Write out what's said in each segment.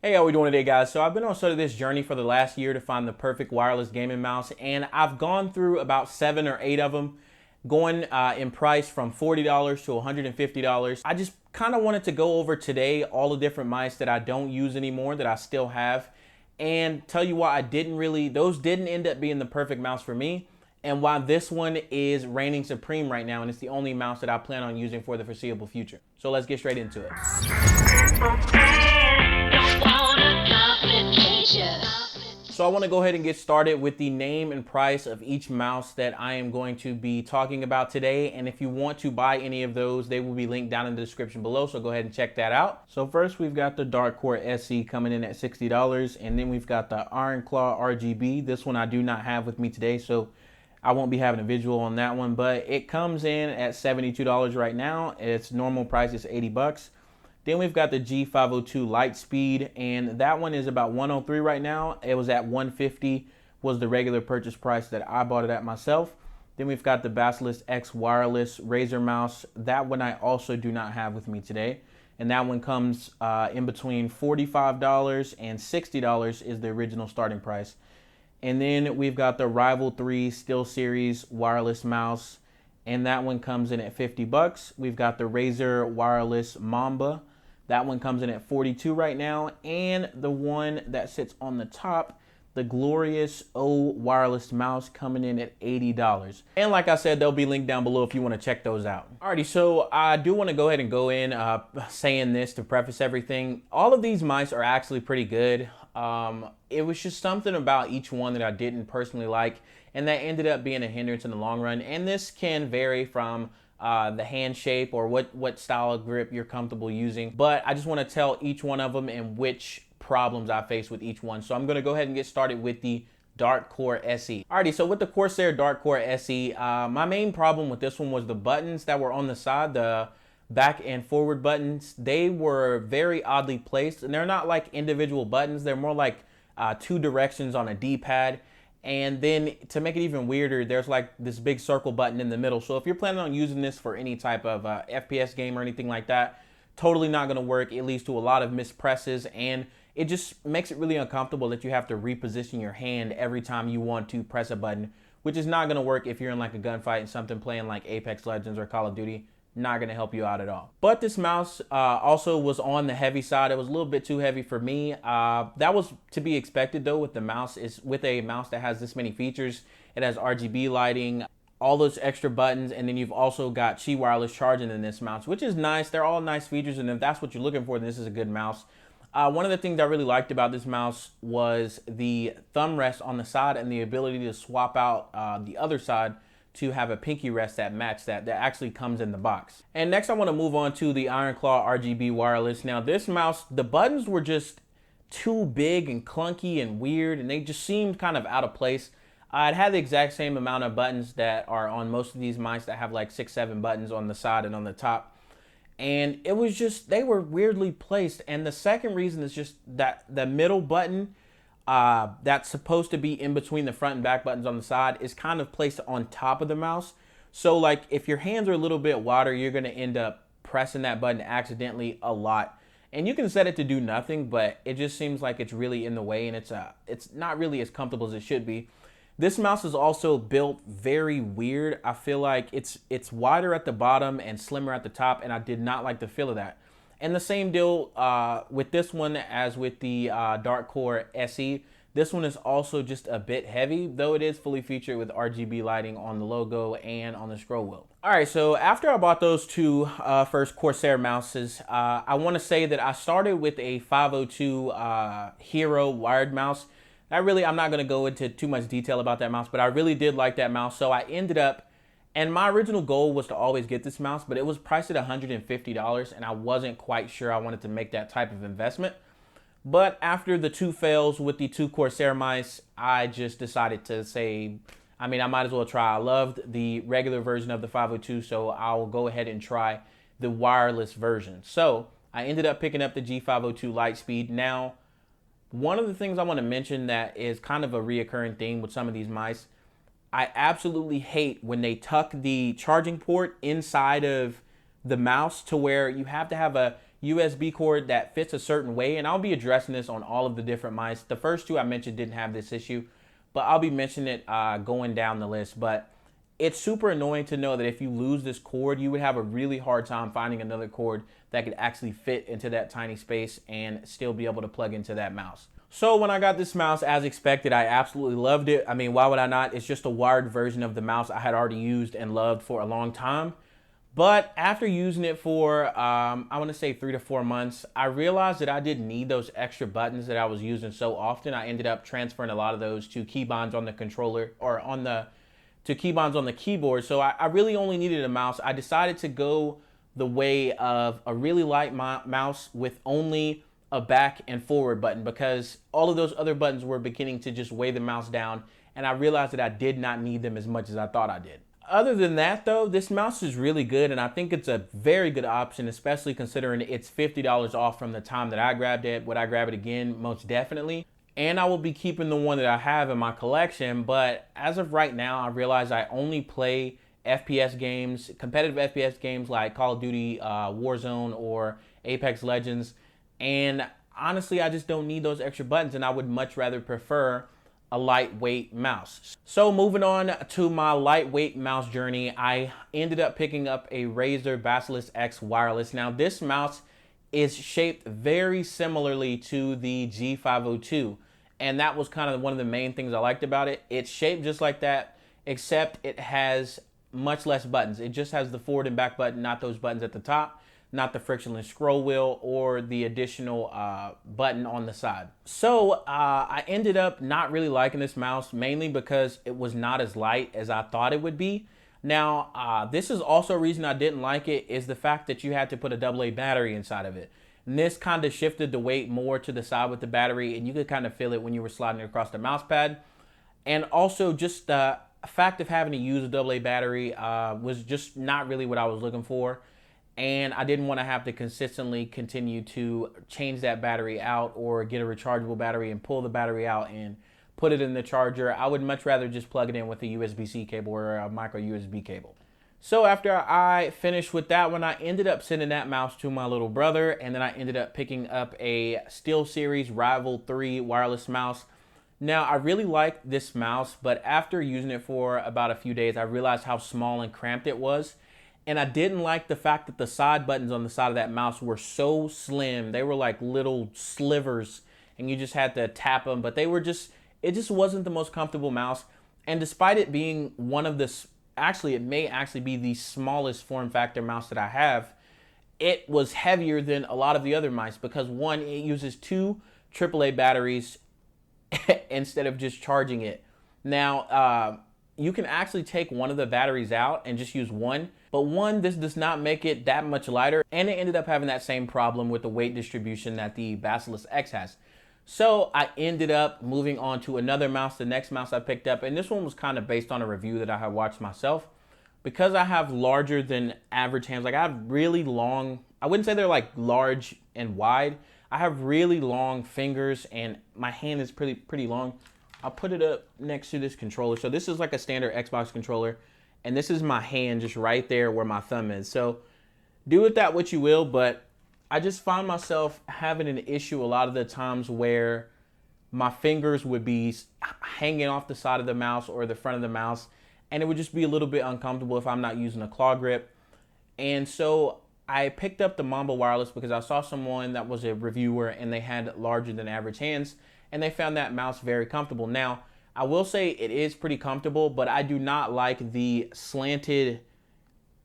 Hey, how we doing today, guys? So I've been on sort of this journey for the last year to find the perfect wireless gaming mouse, and I've gone through about 7 or 8 of them, going in price from $40 to $150. I just kind of wanted to go over today all the different mice that I don't use anymore that I still have, and tell you why those didn't end up being the perfect mouse for me, and why this one is reigning supreme right now, and it's the only mouse that I plan on using for the foreseeable future. So let's get straight into it. So I want to go ahead and get started with the name and price of each mouse that I am going to be talking about today. And if you want to buy any of those, they will be linked down in the description below. So go ahead and check that out. So first we've got the Darkcore SE coming in at $60. And then we've got the IronClaw RGB. This one I do not have with me today, so I won't be having a visual on that one. But it comes in at $72 right now. Its normal price is 80 bucks. Then we've got the G502 Lightspeed, and that one is about 103 right now. It was at 150 was the regular purchase price that I bought it at myself. Then we've got the Basilisk X wireless Razer mouse. That one I also do not have with me today. And that one comes in between $45 and $60 is the original starting price. And then we've got the Rival 3 SteelSeries wireless mouse, and that one comes in at 50 bucks. We've got the Razer wireless Mamba. That one comes in at 42 right now. And the one that sits on the top, the Glorious O wireless mouse, coming in at $80. And like I said, they'll be linked down below if you want to check those out. Alrighty, so I do want to go ahead and go in saying this to preface everything. All of these mice are actually pretty good. It was just something about each one that I didn't personally like, and that ended up being a hindrance in the long run. And this can vary from the hand shape or what style of grip you're comfortable using. But I just want to tell each one of them and which problems I face with each one. So I'm going to go ahead and get started with the Darkcore SE. Alrighty, so with the Corsair Darkcore SE, my main problem with this one was the buttons that were on the side, the back and forward buttons. They were very oddly placed, and they're not like individual buttons. They're more like two directions on a D-pad. And then to make it even weirder, there's like this big circle button in the middle. So if you're planning on using this for any type of FPS game or anything like that, totally not going to work. It leads to a lot of mispresses, and it just makes it really uncomfortable that you have to reposition your hand every time you want to press a button, which is not going to work if you're in like a gunfight and something playing like Apex Legends or Call of Duty. Not going to help you out at all. But this mouse also was on the heavy side. It was a little bit too heavy for me. That was to be expected though with the mouse. With a mouse that has this many features. It has RGB lighting, all those extra buttons, and then you've also got Qi wireless charging in this mouse, which is nice. They're all nice features, and if that's what you're looking for, then this is a good mouse. One of the things I really liked about this mouse was the thumb rest on the side and the ability to swap out the other side to have a pinky rest that match that actually comes in the box. And next I want to move on to the IronClaw RGB wireless. Now this mouse, the buttons were just too big and clunky and weird, and they just seemed kind of out of place. It had the exact same amount of buttons that are on most of these mice that have like 6-7 buttons on the side and on the top. And it was just, they were weirdly placed. And the second reason is just that the middle button that's supposed to be in between the front and back buttons on the side is kind of placed on top of the mouse. So like if your hands are a little bit wider, you're going to end up pressing that button accidentally a lot. And you can set it to do nothing, but it just seems like it's really in the way, and it's not really as comfortable as it should be. This mouse is also built very weird. I feel like it's wider at the bottom and slimmer at the top, and I did not like the feel of that. And the same deal with this one as with the Darkcore SE. This one is also just a bit heavy, though it is fully featured with RGB lighting on the logo and on the scroll wheel. All right, so after I bought those two first Corsair mouses, I want to say that I started with a 502 Hero wired mouse. I'm not going to go into too much detail about that mouse, but I really did like that mouse. So I ended up, and my original goal was to always get this mouse, but it was priced at $150, and I wasn't quite sure I wanted to make that type of investment. But after the two fails with the two Corsair mice, I just decided to say, I might as well try. I loved the regular version of the 502, so I'll go ahead and try the wireless version. So I ended up picking up the G502 Lightspeed. Now, one of the things I want to mention that is kind of a reoccurring theme with some of these mice, I absolutely hate when they tuck the charging port inside of the mouse to where you have to have USB cord that fits a certain way, and I'll be addressing this on all of the different mice. The first two I mentioned didn't have this issue, but I'll be mentioning it going down the list. But it's super annoying to know that if you lose this cord, you would have a really hard time finding another cord that could actually fit into that tiny space and still be able to plug into that mouse. So when I got this mouse, as expected, I absolutely loved it. I mean, why would I not? It's just a wired version of the mouse I had already used and loved for a long time. But after using it for, I want to say 3 to 4 months, I realized that I didn't need those extra buttons that I was using so often. I ended up transferring a lot of those to keybinds on the controller, or to keybinds on the keyboard. So I really only needed a mouse. I decided to go the way of a really light mouse with only a back and forward button, because all of those other buttons were beginning to just weigh the mouse down, and I realized that I did not need them as much as I thought I did. Other than that though, this mouse is really good, and I think it's a very good option, especially considering it's $50 off from the time that I grabbed it. Would I grab it again? Most definitely. And I will be keeping the one that I have in my collection, but as of right now, I realize I only play FPS games, competitive FPS games like Call of Duty, Warzone, or Apex Legends, and honestly, I just don't need those extra buttons, and I would much rather prefer a lightweight mouse. So moving on to my lightweight mouse journey, I ended up picking up a Razer Basilis X wireless. Now this mouse is shaped very similarly to the G502, and that was kind of one of the main things I liked about it. It's shaped just like that, except it has much less buttons. It just has the forward and back button, not those buttons at the top, not the frictionless scroll wheel or the additional button on the side. So I ended up not really liking this mouse, mainly because it was not as light as I thought it would be. Now, this is also a reason I didn't like it, is the fact that you had to put a AA battery inside of it. And this kind of shifted the weight more to the side with the battery, and you could kind of feel it when you were sliding it across the mouse pad. And also just the fact of having to use a AA battery was just not really what I was looking for. And I didn't want to have to consistently continue to change that battery out or get a rechargeable battery and pull the battery out and put it in the charger. I would much rather just plug it in with a USB-C cable or a micro USB cable. So after I finished with that one, I ended up sending that mouse to my little brother, and then I ended up picking up a SteelSeries Rival 3 wireless mouse. Now, I really liked this mouse, but after using it for about a few days, I realized how small and cramped it was. And I didn't like the fact that the side buttons on the side of that mouse were so slim. They were like little slivers, and you just had to tap them. But they were just, it just wasn't the most comfortable mouse. And despite it being one of the, actually it may actually be the smallest form factor mouse that I have, it was heavier than a lot of the other mice, because one, it uses 2 AAA batteries instead of just charging it. Now, you can actually take one of the batteries out and just use one, but one, this does not make it that much lighter, and it ended up having that same problem with the weight distribution that the Basilisk X has. So I ended up moving on to another mouse, the next mouse I picked up, and this one was kind of based on a review that I had watched myself. Because I have larger than average hands, like I have really long, I wouldn't say they're like large and wide, I have really long fingers, and my hand is pretty long. I'll put it up next to this controller. So this is like a standard Xbox controller, and this is my hand just right there where my thumb is. So do with that what you will, but I just found myself having an issue a lot of the times where my fingers would be hanging off the side of the mouse or the front of the mouse, and it would just be a little bit uncomfortable if I'm not using a claw grip. And so I picked up the Mamba wireless because I saw someone that was a reviewer and they had larger than average hands, and they found that mouse very comfortable. Now, I will say it is pretty comfortable, but I do not like the slanted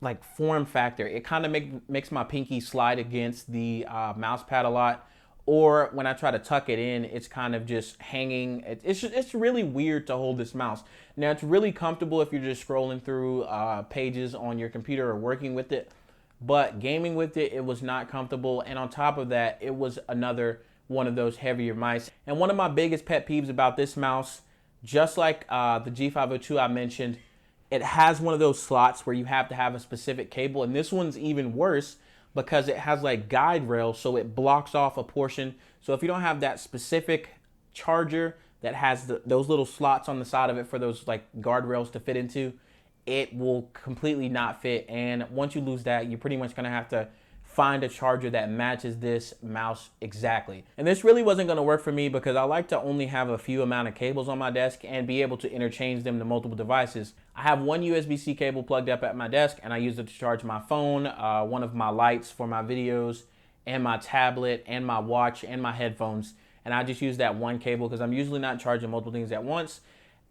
like form factor. It kind of makes my pinky slide against the mouse pad a lot, or when I try to tuck it in, it's kind of just hanging. It's really weird to hold this mouse. Now, it's really comfortable if you're just scrolling through pages on your computer or working with it, but gaming with it, it was not comfortable. And on top of that, it was another one of those heavier mice. And one of my biggest pet peeves about this mouse, just like the G502 I mentioned, it has one of those slots where you have to have a specific cable, and this one's even worse because it has like guide rails, so it blocks off a portion. So if you don't have that specific charger that has those little slots on the side of it for those like guardrails to fit into, it will completely not fit. And once you lose that, you're pretty much gonna have to find a charger that matches this mouse exactly. And this really wasn't gonna work for me because I like to only have a few amount of cables on my desk and be able to interchange them to multiple devices. I have one USB-C cable plugged up at my desk and I use it to charge my phone, one of my lights for my videos, and my tablet, and my watch, and my headphones. And I just use that one cable because I'm usually not charging multiple things at once.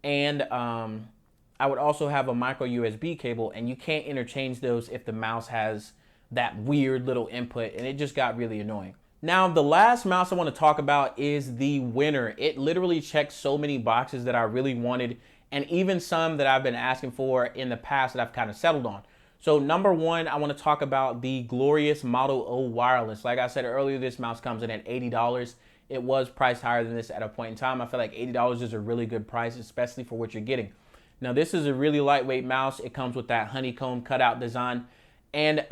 And I would also have a micro USB cable, and you can't interchange those if the mouse has that weird little input, and it just got really annoying. Now, the last mouse I want to talk about is the winner. It literally checked so many boxes that I really wanted, and even some that I've been asking for in the past that I've kind of settled on. So number one, I want to talk about the glorious Model O wireless. Like I said earlier, this mouse comes in at $80. It was priced higher than this at a point in time. I feel like $80 is a really good price, especially for what you're getting. Now, this is a really lightweight mouse. It comes with that honeycomb cutout design. And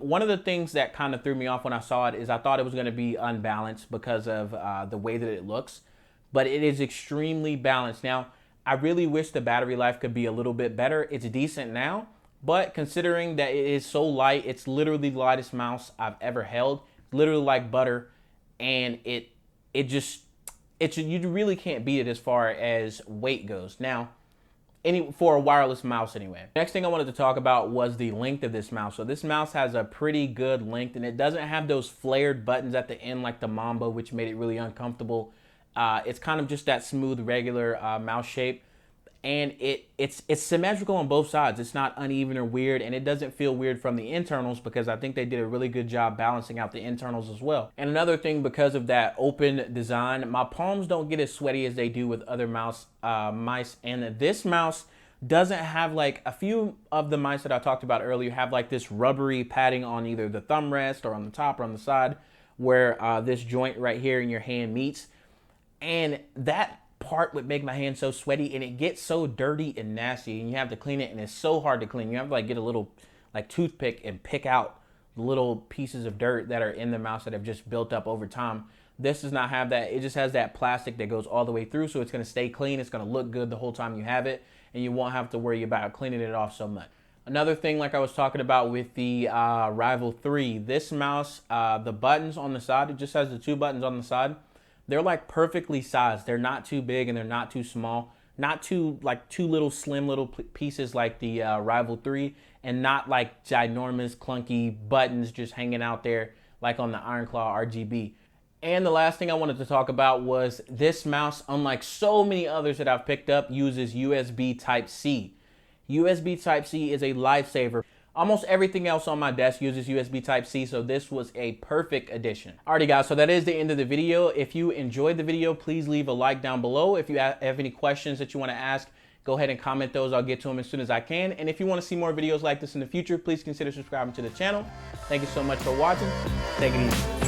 one of the things that kind of threw me off when I saw it is I thought it was going to be unbalanced because of the way that it looks. But it is extremely balanced. Now, I really wish the battery life could be a little bit better. It's decent now. But considering that it is so light, it's literally the lightest mouse I've ever held. It's literally like butter. And you really can't beat it as far as weight goes. Now, for a wireless mouse anyway. Next thing I wanted to talk about was the length of this mouse. So this mouse has a pretty good length, and it doesn't have those flared buttons at the end like the Mamba, which made it really uncomfortable. It's kind of just that smooth, regular mouse shape. And it's symmetrical on both sides. It's not uneven or weird, and it doesn't feel weird from the internals because I think they did a really good job balancing out the internals as well. And another thing, because of that open design, my palms don't get as sweaty as they do with other mice. And this mouse doesn't have, like, a few of the mice that I talked about earlier have like this rubbery padding on either the thumb rest or on the top or on the side where this joint right here in your hand meets. And that part would make my hand so sweaty, and it gets so dirty and nasty, and you have to clean it, and it's so hard to clean. You have to like get a little like toothpick and pick out the little pieces of dirt that are in the mouse that have just built up over time. This does not have that. It just has that plastic that goes all the way through, so it's going to stay clean. It's going to look good the whole time you have it, and you won't have to worry about cleaning it off so much. Another thing, like I was talking about with the Rival 3, this mouse, the buttons on the side, it just has the two buttons on the side. They're like perfectly sized. They're not too big and they're not too small. Not too little slim little pieces like the Rival 3, and not like ginormous clunky buttons just hanging out there like on the IronClaw RGB. And the last thing I wanted to talk about was this mouse, unlike so many others that I've picked up, uses USB Type-C. USB Type-C is a lifesaver. Almost everything else on my desk uses USB Type-C, so this was a perfect addition. Alrighty guys, so that is the end of the video. If you enjoyed the video, please leave a like down below. If you have any questions that you want to ask, go ahead and comment those. I'll get to them as soon as I can. And if you want to see more videos like this in the future, please consider subscribing to the channel. Thank you so much for watching. Take it easy.